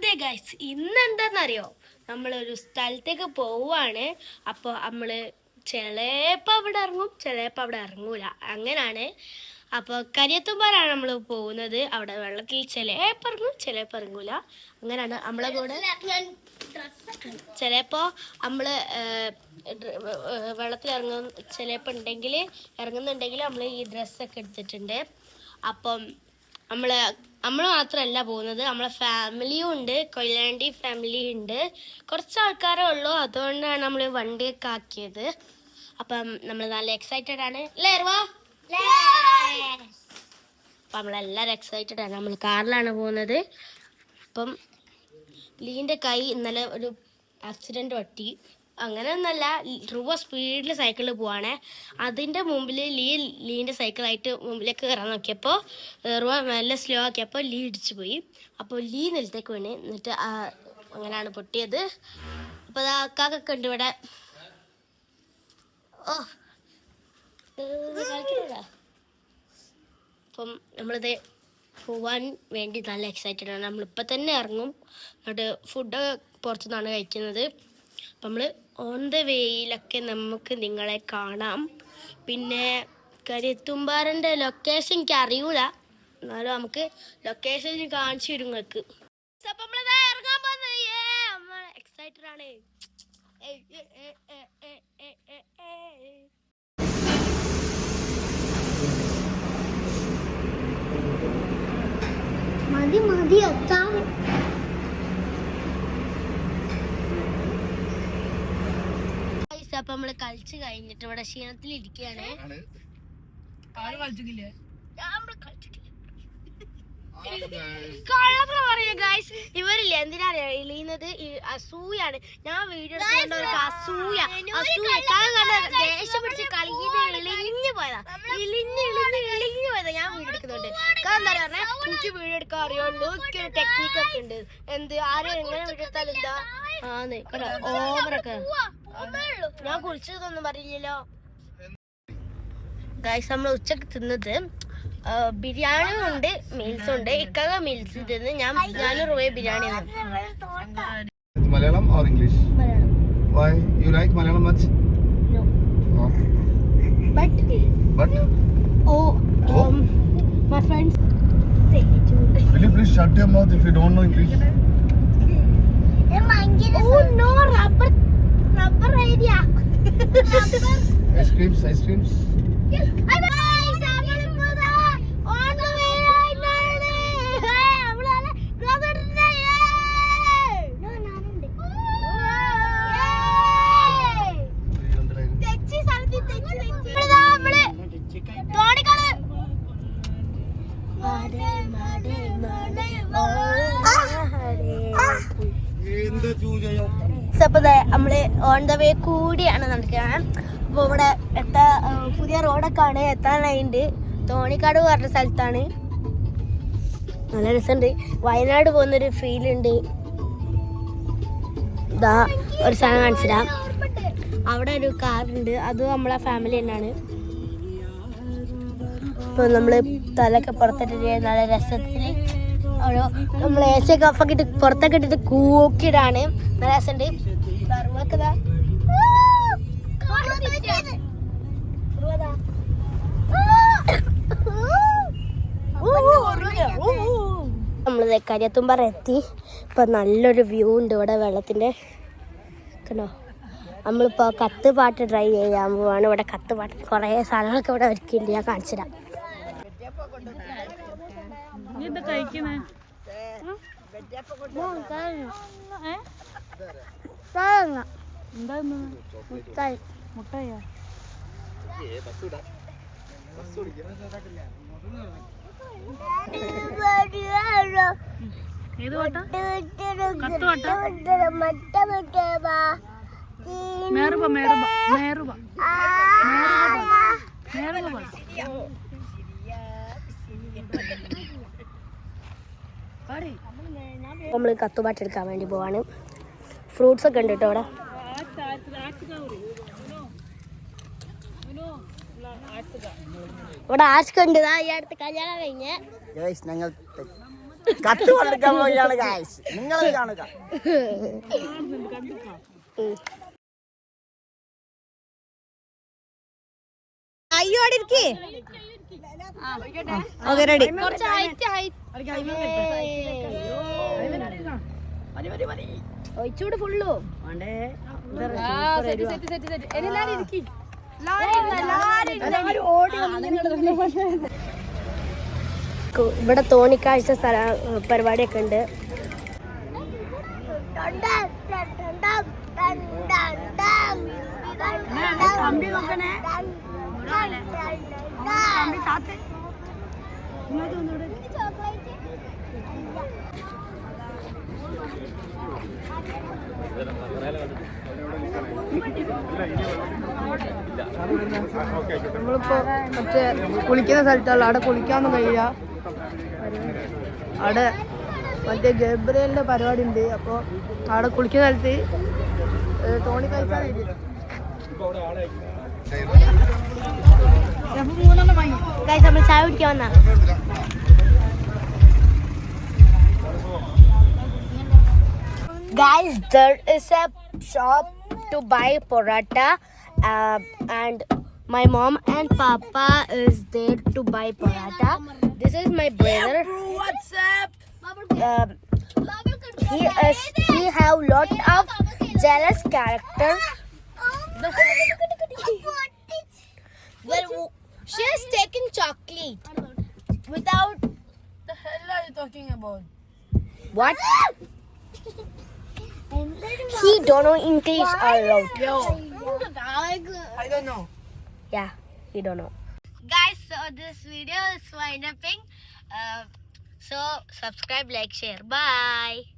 അതെ ഗൈസ്, ഇന്നെന്താന്നറിയോ, നമ്മളൊരു സ്ഥലത്തേക്ക് പോവാണ്. അപ്പോൾ നമ്മൾ ചിലപ്പോൾ അവിടെ ഇറങ്ങും, ചിലപ്പോൾ അവിടെ ഇറങ്ങൂല. അങ്ങനെയാണ്. അപ്പോൾ കരിയത്തുമ്പാറാണ് നമ്മൾ പോകുന്നത്. അവിടെ വെള്ളത്തിൽ ചിലപ്പോൾ ഇറങ്ങും, ചിലപ്പോൾ ഇറങ്ങൂല. അങ്ങനെയാണ് നമ്മളെ കൂടെ. ചിലപ്പോൾ നമ്മൾ വെള്ളത്തിൽ ഇറങ്ങും, ചിലപ്പോൾ ഉണ്ടെങ്കിൽ ഇറങ്ങുന്നുണ്ടെങ്കിൽ നമ്മൾ ഈ ഡ്രസ്സൊക്കെ എടുത്തിട്ടുണ്ട്. അപ്പം നമ്മൾ മാത്രമല്ല പോകുന്നത്, നമ്മളെ ഫാമിലിയും ഉണ്ട്. കൊയിലാണ്ടി ഫാമിലി ഉണ്ട്. കുറച്ച് ആൾക്കാരേ ഉള്ളൂ, അതുകൊണ്ടാണ് നമ്മൾ വണ്ടിയൊക്കെ ആക്കിയത്. അപ്പം നമ്മൾ നല്ല എക്സൈറ്റഡ് ആണ് അല്ലേ അർവാ? അപ്പം നമ്മളെല്ലാവരും എക്സൈറ്റഡ് ആണ്. നമ്മൾ കാറിലാണ് പോകുന്നത്. അപ്പം ലീൻ്റെ കൈ ഇന്നലെ ഒരു ആക്സിഡൻറ്റ് പറ്റി. അങ്ങനെ ഒന്നല്ല, ധ്രുവ സ്പീഡിൽ സൈക്കിളിൽ പോവാണേ. അതിൻ്റെ മുമ്പിൽ ലീൻ്റെ സൈക്കിളായിട്ട് മുമ്പിലേക്ക് കയറാൻ നോക്കിയപ്പോൾ ധ്രുവ നല്ല സ്ലോ ആക്കിയപ്പോൾ ലീ ഇടിച്ചു പോയി. അപ്പോൾ ലീ നിലത്തേക്ക് വീണ്. എന്നിട്ട് അങ്ങനെയാണ് പൊട്ടിയത്. അപ്പോൾ അത് അക്കാക്കൊക്കെ ഉണ്ട് ഇവിടെ. ഓ അപ്പം നമ്മളിത് പോവാൻ വേണ്ടി നല്ല എക്സൈറ്റഡ് ആണ്. നമ്മളിപ്പോൾ തന്നെ ഇറങ്ങും. എന്നിട്ട് ഫുഡ് പുറത്തുനിന്നാണ് കഴിക്കുന്നത്. അപ്പം നമ്മൾ ഓൺ ദ വേയിലൊക്കെ നമുക്ക് നിങ്ങളെ കാണാം. പിന്നെ കരിയത്തുമ്പാറിൻ്റെ ലൊക്കേഷൻ എനിക്ക് അറിയൂല, എന്നാലും നമുക്ക് ലൊക്കേഷൻ കാണിച്ചു തരും നിങ്ങൾക്ക്. അപ്പം നമ്മളിതാ ഇറങ്ങാൻ പോകുന്നത്. എക്സൈറ്റഡ് ആണ്. മതി എത്താൻ. അപ്പൊ നമ്മള് കളിച്ച് കഴിഞ്ഞിട്ട് ഇവിടെ ക്ഷീണത്തിൽ ഇരിക്കുകയാണ്. ഇവരില്ല എന്തിനാ ഇളിയുന്നത്? അസൂയാണ്. ഞാൻ വീഡിയോ എടുക്കുന്നവർക്ക് അസൂയ ദേഷ്യം പിടിച്ച് കളിക്കുന്ന ഇളിഞ്ഞു പോയതാ. ഇളിഞ്ഞു പോയതാ. ഞാൻ വീഡിയോ എടുക്കുന്നുണ്ട്. എന്താ പറഞ്ഞാൽ എനിക്ക് വീഡിയോ എടുക്കാൻ അറിയുള്ളൂ, എനിക്ക് ടെക്നിക്കൊക്കെ ഉണ്ട്. എന്ത് ആരും എങ്ങനെ വീഡിയോ എടുത്താലും എന്താ ഓവറൊക്കെ. ഞാൻ കുളിച്ചതൊന്നും പറയില്ലല്ലോ ഗൈസ്. നമ്മൾ ഉച്ചക്ക് തിന്നത് ബിരിയാണി ഉണ്ട്, മീൽസ് ഉണ്ട്. ഇക്കാക മീൽസ് തിന്ന്, ഞാനും റോയ biryani. Malayalam or English? Malayalam. Why you like Malayalam much? No. Oh. But my friends. Will you please shut your mouth if you don't know English? Oh no, rubber area. Ice creams. Yes. നമ്മള് on the way കൂടിയാണ് നടക്കുകയാണ്. അപ്പോൾ ഇവിടെ പുതിയ റോഡൊക്കെ ആണ് എത്താനായിട്ടുണ്ട്. തോണിക്കാട് പറഞ്ഞ സ്ഥലത്താണ്. നല്ല രസമുണ്ട്. വയനാട് പോകുന്നൊരു ഫീലുണ്ട്. ഇതാ ഒരു സ്ഥലം കാണിച്ചിടാം. അവിടെ ഒരു കാറുണ്ട്, അത് നമ്മളെ ഫാമിലി തന്നെയാണ്. ഇപ്പോൾ നമ്മൾ തലൊക്കെ പുറത്തിട്ടിട്ട് നല്ല രസത്തിൽ അവിടെ നമ്മൾ ഏച്ചയൊക്കെ ഓഫൊക്കെ ഇട്ട് പുറത്തൊക്കെ ഇട്ടിട്ട് കൂക്കിടാണ്. നല്ല രസമുണ്ട്. നമ്മള് കരിയത്തുമ്പാറ എത്തി. ഇപ്പൊ നല്ലൊരു വ്യൂ ഉണ്ട് ഇവിടെ വെള്ളത്തിന്റെ. കണ്ടോ, നമ്മളിപ്പോ കത്ത് പാട്ട് ട്രൈ ചെയ്യാൻ പോവാണ്. ഇവിടെ കത്ത് പാട്ട് കുറെ സാധനങ്ങളൊക്കെ ഇവിടെ ഒരുക്കിയിട്ടുണ്ട്. ഞാൻ കാണിച്ചുതരാം. മുട്ടായോ? ഏത് പാട്ടാ? കത്ത് പാട്ടാ? മേറുബ നമ്മൾ കത്തുപാട്ട് എടുക്കാൻ വേണ്ടി പോവാണ്. ഫ്രൂട്ട്സ് ഒക്കെ ഉണ്ട് കേട്ടോ ഇവിടെ. ഇവിടെ ആർക്കൊണ്ട് ഈ അടുത്ത് കല്യാണം കഴിഞ്ഞ് ഞങ്ങൾ കത്ത് കൊണ്ടിരിക്കാൻ പോവുകയാണ് ഗായ്സ്. നിങ്ങൾ കാണുക. അയ്യോ അവിടെ ഇരിക്കേ. Okay ready. ഒഴിച്ചൂട് ഫുള്ളു ഇവിടെ തോണിക്കാഴ്ച പരിപാടിയൊക്കെ ഉണ്ട്. നമ്മളിപ്പോ മറ്റേ കുളിക്കുന്ന സ്ഥലത്തുള്ള അവിടെ കുളിക്കാനൊന്നും കഴിയില്ല. അവിടെ മറ്റേ ഗബ്രിയലിന്റെ പരിപാടി ഉണ്ട്. അപ്പോൾ അവിടെ കുളിക്കുന്ന സ്ഥലത്ത് തോണി കഴിച്ചാൽ നമ്മൾ ചായ കുടിക്കാൻ വന്നാ. Guys, there is a shop to buy paratha, and my mom and papa is there to buy paratha. This is my brother. what's up? He have lot of jealous character. Well, she is taking chocolate without. The hell are you talking about? What? He don't know English or lot. Yo, I don't know. Yeah, he don't know. Guys, so this video is winding up. So subscribe, like, share. Bye.